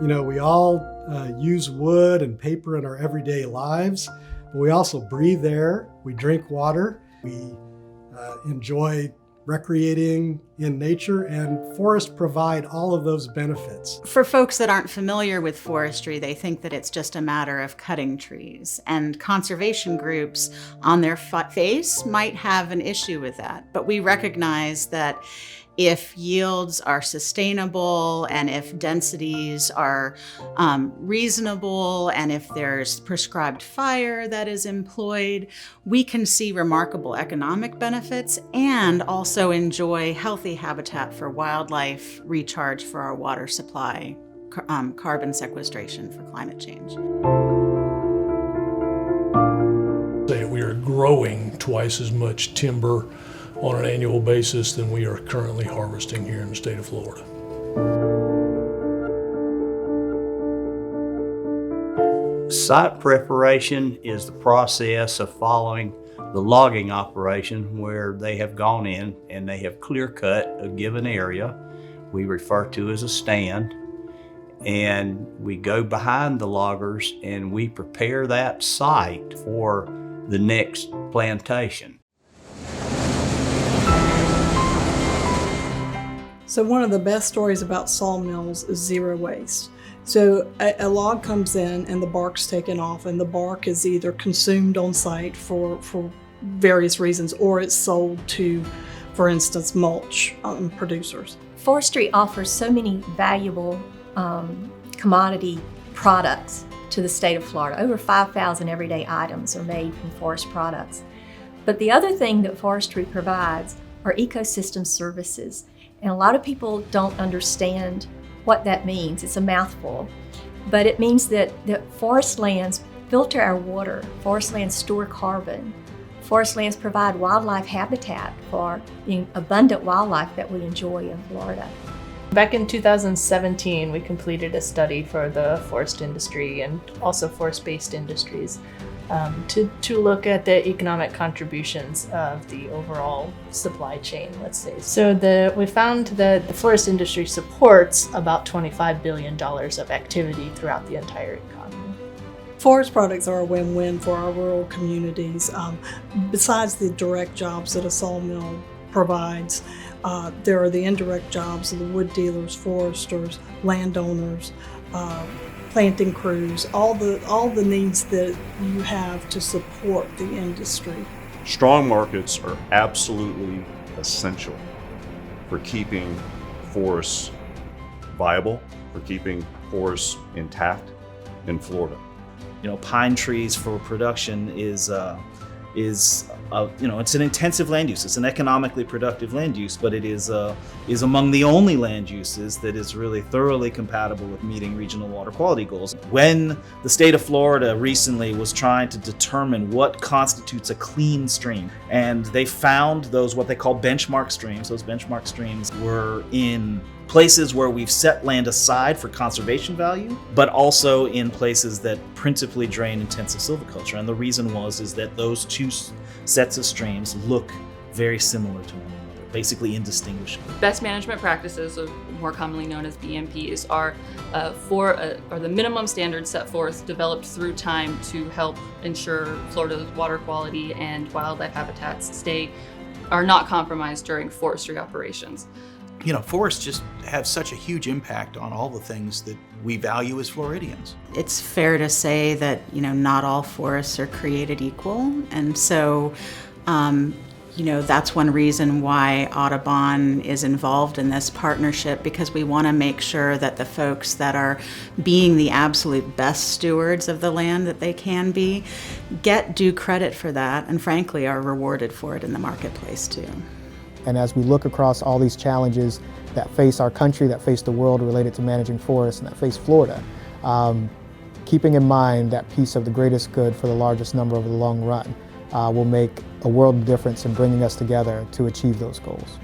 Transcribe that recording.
We all use wood and paper in our everyday lives, but we also breathe air, we drink water, we enjoy recreating in nature, and forests provide all of those benefits. For folks that aren't familiar with forestry, they think that it's just a matter of cutting trees, and conservation groups on their face might have an issue with that. But we recognize that if yields are sustainable and if densities are reasonable and if there's prescribed fire that is employed, we can see remarkable economic benefits and also enjoy healthy habitat for wildlife, recharge for our water supply, carbon sequestration for climate change. We are growing twice as much timber on an annual basis than we are currently harvesting here in the state of Florida. Site preparation is the process of following the logging operation where they have gone in and they have clear cut a given area we refer to as a stand, and we go behind the loggers and we prepare that site for the next plantation. So one of the best stories about sawmills is zero waste. So a log comes in and the bark's taken off, and the bark is either consumed on site for various reasons, or it's sold to, for instance, mulch producers. Forestry offers so many valuable commodity products to the state of Florida. Over 5,000 everyday items are made from forest products. But the other thing that forestry provides are ecosystem services. And a lot of people don't understand what that means. It's a mouthful. But it means that forest lands filter our water, forest lands store carbon, forest lands provide wildlife habitat for the abundant wildlife that we enjoy in Florida. Back in 2017, we completed a study for the forest industry and also forest-based industries to look at the economic contributions of the overall supply chain, let's say. So we found that the forest industry supports about $25 billion of activity throughout the entire economy. Forest products are a win-win for our rural communities. Besides the direct jobs that a sawmill provides, there are the indirect jobs of the wood dealers, foresters, landowners, planting crews, all the needs that you have to support the industry. Strong markets are absolutely essential for keeping forests viable, for keeping forests intact in Florida. Pine trees for production is it's an intensive land use. It's an economically productive land use, but it is among the only land uses that is really thoroughly compatible with meeting regional water quality goals. When the state of Florida recently was trying to determine what constitutes a clean stream, and they found what they call benchmark streams. Those benchmark streams were in places where we've set land aside for conservation value, but also in places that principally drain intensive silviculture. And the reason is that those two sets of streams look very similar to one another, basically indistinguishable. Best management practices, more commonly known as BMPs, are the minimum standards set forth, developed through time to help ensure Florida's water quality and wildlife habitats are not compromised during forestry operations. Forests just have such a huge impact on all the things that we value as Floridians. It's fair to say that, not all forests are created equal. And so, that's one reason why Audubon is involved in this partnership, because we want to make sure that the folks that are being the absolute best stewards of the land that they can be, get due credit for that, and frankly are rewarded for it in the marketplace too. And as we look across all these challenges that face our country, that face the world related to managing forests, and that face Florida, keeping in mind that piece of the greatest good for the largest number over the long run will make a world of difference in bringing us together to achieve those goals.